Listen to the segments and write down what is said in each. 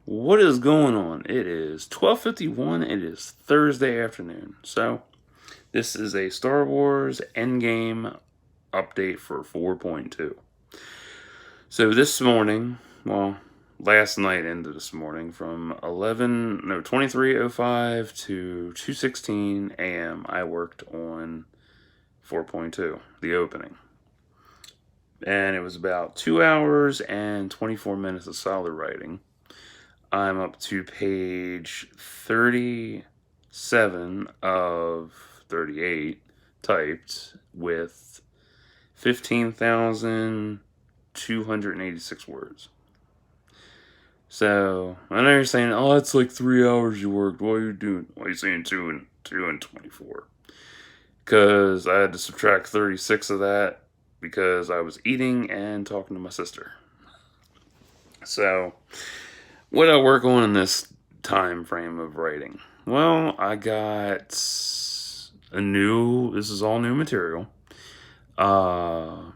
What is going on? It is 12:51. It is Thursday afternoon. So, this is a Star Wars Endgame update for 4.2. So, this morning, last night into this morning from 23:05 to 2:16 a.m. I worked on 4.2, the opening. And it was about 2 hours and 24 minutes of solid writing. I'm up to page 37 of 38 typed with 15,286 words. So, I know you're saying, oh, that's like 3 hours you worked. What are you doing? Why are you saying 2 and 24? Because I had to subtract 36 of that because I was eating and talking to my sister. So, what did I work on in this time frame of writing? Well, I got this is all new material. I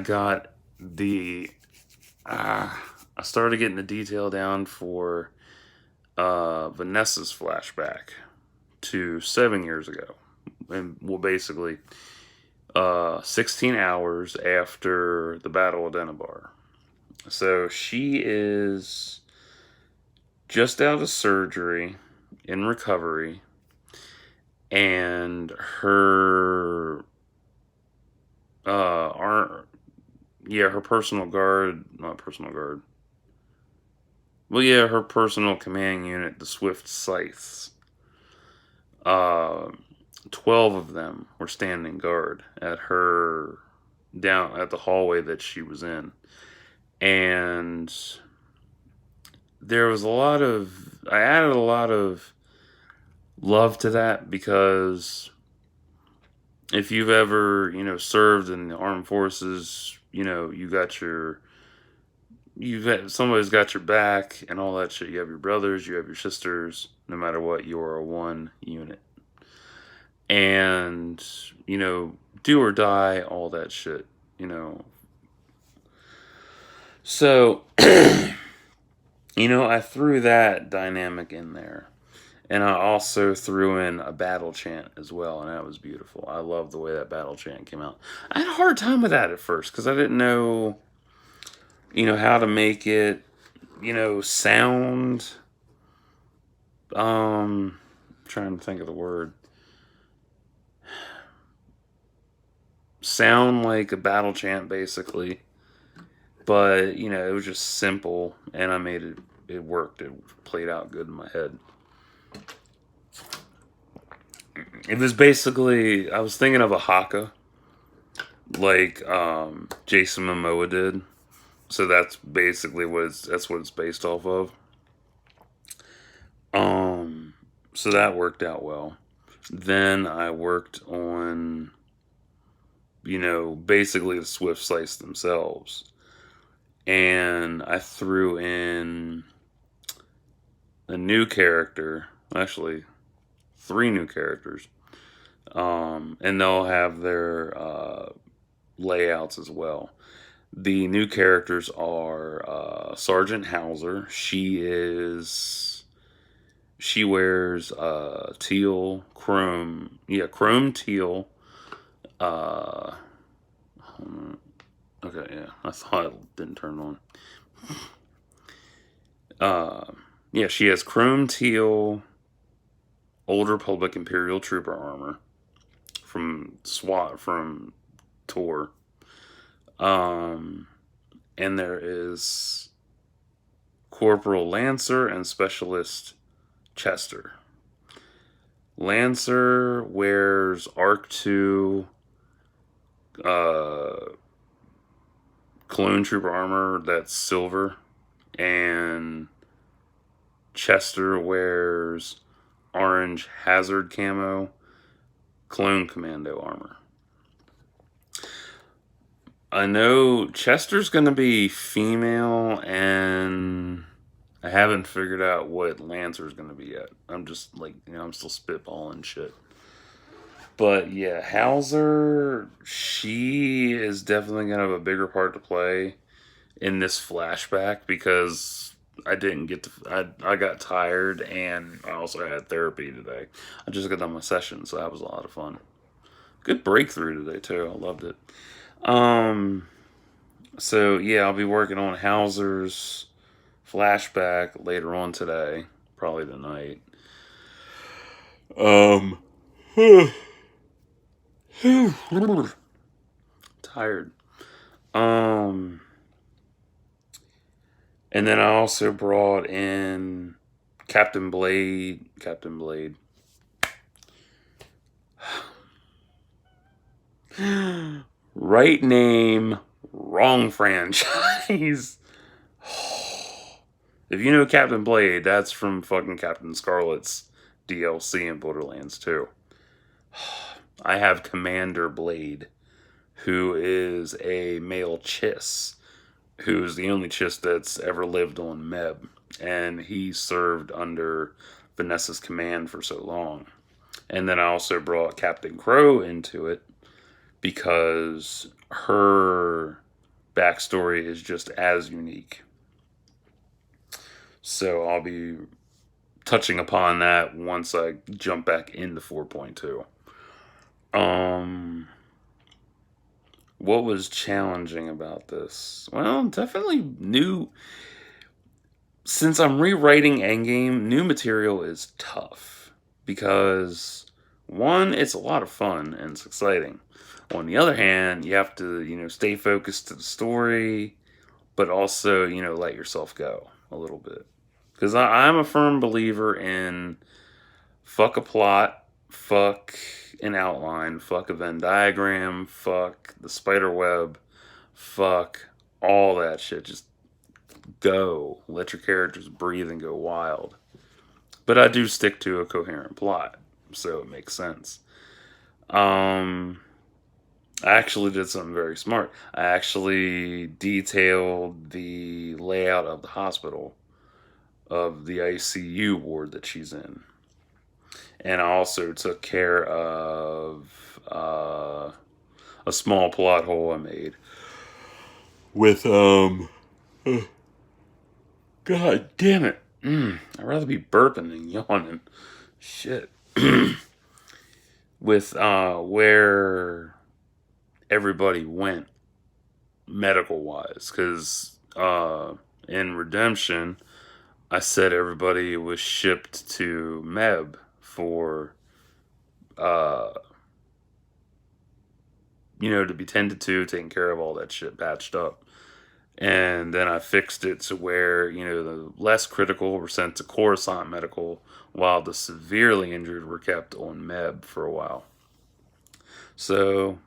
got I started getting the detail down for Vanessa's flashback to 7 years ago. And basically 16 hours after the Battle of Dennabar. So she is just out of surgery, in recovery, and her her personal guard, not personal guard. Well, yeah, her personal command unit, the Swift Scythes. 12 of them were standing guard at her, down at the hallway that she was in. And there was I added a lot of love to that because if you've ever, served in the armed forces, somebody's got your back and all that shit. You have your brothers, you have your sisters, no matter what, you are a one unit. And, do or die, all that shit, So, I threw that dynamic in there. And I also threw in a battle chant as well, and that was beautiful. I love the way that battle chant came out. I had a hard time with that at first because I didn't know, how to make it, sound. Trying to think of the word. Sound like a battle chant, basically. But, it was just simple, and I made it, it worked. It played out good in my head. It was basically, I was thinking of a haka, like Jason Momoa did. So that's basically that's what it's based off of. So that worked out well. Then I worked on, basically the Swift Slice themselves. And I threw in a new character, actually 3 new characters. And they'll have their layouts as well. The new characters are Sergeant Hauser. She wears chrome teal. Okay, yeah, I thought it didn't turn on. She has chrome teal Old Republic Imperial Trooper armor from Tor. And there is Corporal Lancer and Specialist Chester. Lancer wears Arc 2 Clone Trooper armor that's silver, and Chester wears orange Hazard camo Clone Commando armor. I know Chester's going to be female, and I haven't figured out what Lancer's going to be yet. I'm just I'm still spitballing shit. But yeah, Hauser, she is definitely going to have a bigger part to play in this flashback because I didn't get to. I got tired, and I also had therapy today. I just got done my session, so that was a lot of fun. Good breakthrough today too. I loved it. Um. So yeah, I'll be working on Hauser's flashback later on today, probably tonight. Um. Tired. Um. And then I also brought in Captain Blade. Captain Blade. Right name, wrong franchise. If you know Captain Blade, that's from fucking Captain Scarlet's DLC in Borderlands 2. I have Commander Blade, who is a male Chiss, who's the only Chiss that's ever lived on Meb. And he served under Vanessa's command for so long. And then I also brought Captain Crow into it because her backstory is just as unique. So I'll be touching upon that once I jump back into 4.2. What was challenging about this? Well, definitely new. Since I'm rewriting Endgame, new material is tough because one, it's a lot of fun and it's exciting. On the other hand, you have to, stay focused to the story, but also, let yourself go a little bit. Because I'm a firm believer in fuck a plot, fuck an outline, fuck a Venn diagram, fuck the spider web, fuck all that shit. Just go. Let your characters breathe and go wild. But I do stick to a coherent plot, so it makes sense. I actually did something very smart. I actually detailed the layout of the hospital, of the ICU ward that she's in. And I also took care of a small plot hole I made with, God damn it. I'd rather be burping than yawning. Shit. With where everybody went medical wise, because in Redemption I said everybody was shipped to Meb for to be tended to, taken care of, all that shit patched up. And then I fixed it to where the less critical were sent to Coruscant Medical, while the severely injured were kept on Meb for a while. So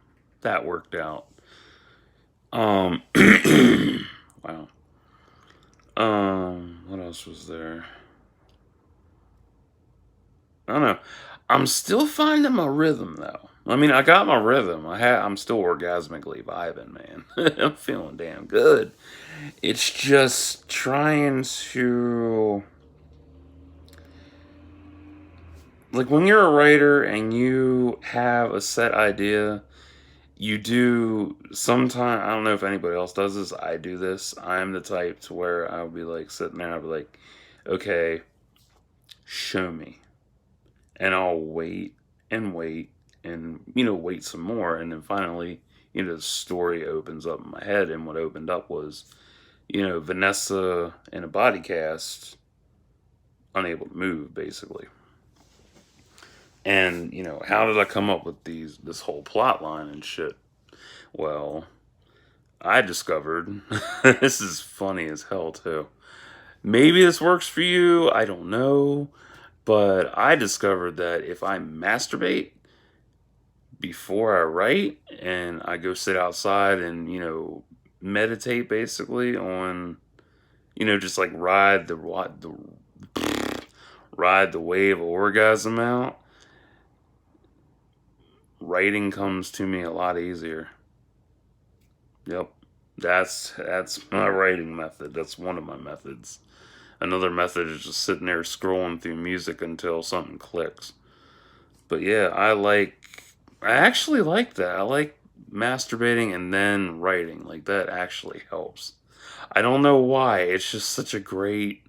that worked out. Wow. What else was there? I don't know. I'm still finding my rhythm though. I mean, I got my rhythm. I'm still orgasmically vibing, man. I'm feeling damn good. It's just trying to, like, when you're a writer and you have a set idea, you do sometimes, I don't know if anybody else does this, I do this. I'm the type to where I'll be like sitting there, I'll be like, okay, show me. And I'll wait and wait and, wait some more. And then finally, the story opens up in my head. And what opened up was, Vanessa in a body cast, unable to move, basically. And, how did I come up with this whole plot line and shit? Well, I discovered, this is funny as hell too. Maybe this works for you, I don't know. But I discovered that if I masturbate before I write and I go sit outside and, meditate basically on, just like ride the wave of orgasm out, writing comes to me a lot easier. Yep. That's my writing method. That's one of my methods. Another method is just sitting there scrolling through music until something clicks. But yeah, I actually like that. I like masturbating and then writing. Like, that actually helps. I don't know why. It's just such a great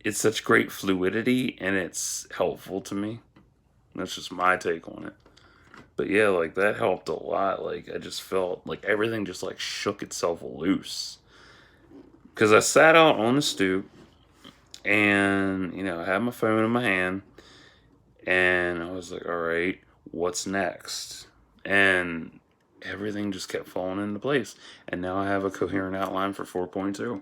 it's such great fluidity, and it's helpful to me. That's just my take on it. But yeah, like that helped a lot. Like I just felt like everything just like shook itself loose. Cause I sat out on the stoop and I had my phone in my hand and I was like, all right, what's next? And everything just kept falling into place. And now I have a coherent outline for 4.2.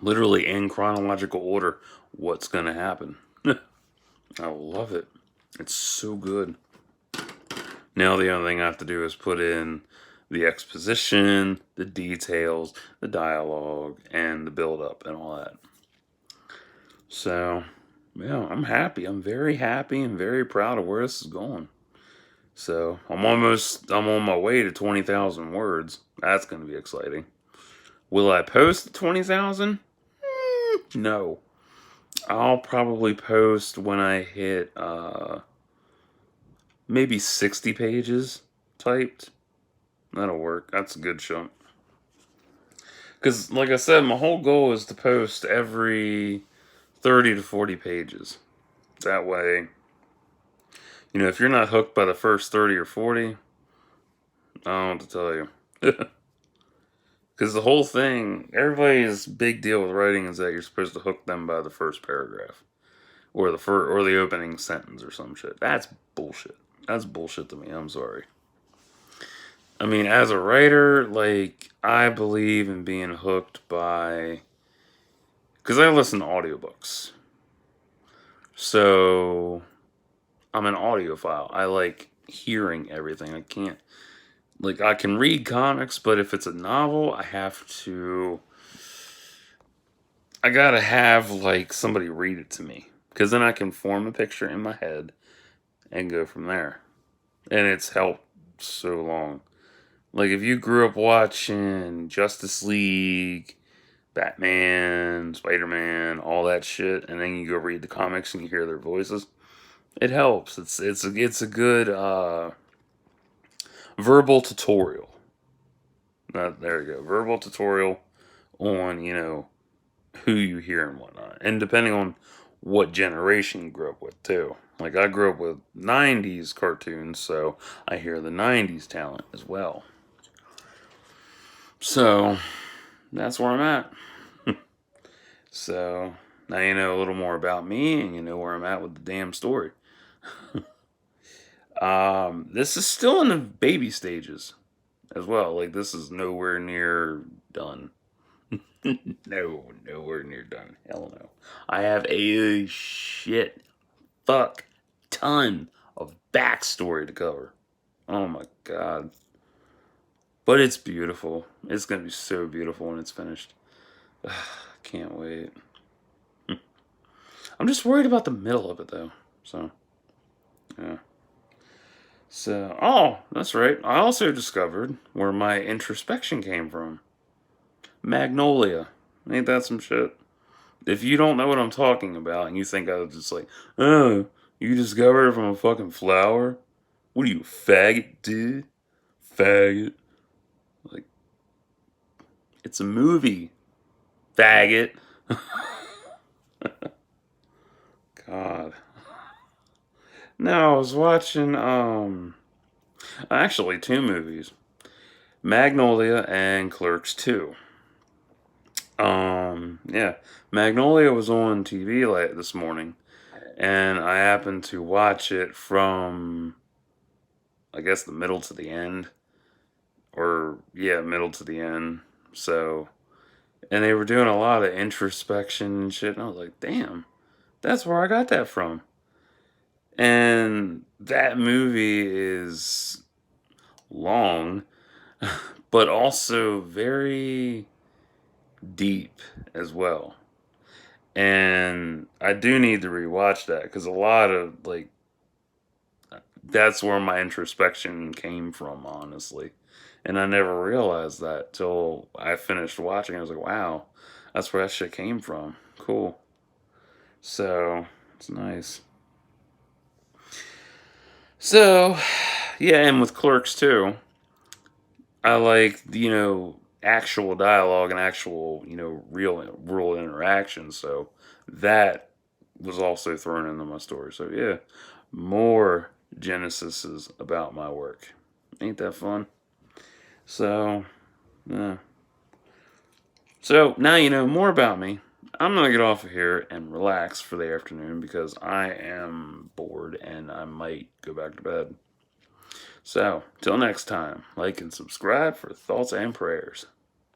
Literally in chronological order, what's gonna happen. I love it. It's so good. Now the only thing I have to do is put in the exposition, the details, the dialogue, and the build up and all that. So, yeah, I'm happy. I'm very happy and very proud of where this is going. So, I'm on my way to 20,000 words. That's going to be exciting. Will I post 20,000? No. I'll probably post when I hit maybe 60 pages typed. That'll work. That's a good chunk. Because, like I said, my whole goal is to post every 30 to 40 pages. That way, if you're not hooked by the first 30 or 40, I don't know what to tell you. Because the whole thing, everybody's big deal with writing is that you're supposed to hook them by the first paragraph. Or the opening sentence or some shit. That's bullshit. That's bullshit to me. I'm sorry. I mean, as a writer, like, I believe in being hooked by... Because I listen to audiobooks. So, I'm an audiophile. I like hearing everything. I can't... Like, I can read comics, but if it's a novel, I gotta have, like, somebody read it to me. Because then I can form a picture in my head and go from there. And it's helped so long. Like, if you grew up watching Justice League, Batman, Spider-Man, all that shit, and then you go read the comics and you hear their voices, it helps. It's a good verbal tutorial. There you go. Verbal tutorial on, who you hear and whatnot. And depending on what generation you grew up with, too. Like, I grew up with 90s cartoons, so I hear the 90s talent as well. So, that's where I'm at. So, now you know a little more about me, and you know where I'm at with the damn story. This is still in the baby stages as well. Like, this is nowhere near done. No, nowhere near done. Hell no. I have a ton of backstory to cover. Oh my god. But it's beautiful. It's gonna be so beautiful when it's finished. Can't wait. I'm just worried about the middle of it though. So, yeah. So, oh, that's right. I also discovered where my introspection came from. Magnolia. Ain't that some shit? If you don't know what I'm talking about and you think I was just like, oh, you discovered it from a fucking flower? What are you, faggot, dude? Faggot. Like, it's a movie. Faggot. God. No, I was watching, actually, two movies. Magnolia and Clerks 2. Yeah. Magnolia was on TV this morning, and I happened to watch it from, I guess, the middle to the end. Or, yeah, middle to the end. So, and they were doing a lot of introspection and shit, and I was like, damn, that's where I got that from. And that movie is long, but also very deep as well. And I do need to rewatch that because a lot of, like, that's where my introspection came from, honestly. And I never realized that till I finished watching. I was like, wow, that's where that shit came from. Cool. So, it's nice. So, yeah, and with Clerks too, I like, actual dialogue and actual, real world interaction. So that was also thrown into my story. So yeah, more Genesises about my work. Ain't that fun? So, yeah. So now you know more about me. I'm going to get off of here and relax for the afternoon because I am bored and I might go back to bed. So, till next time, like and subscribe for thoughts and prayers.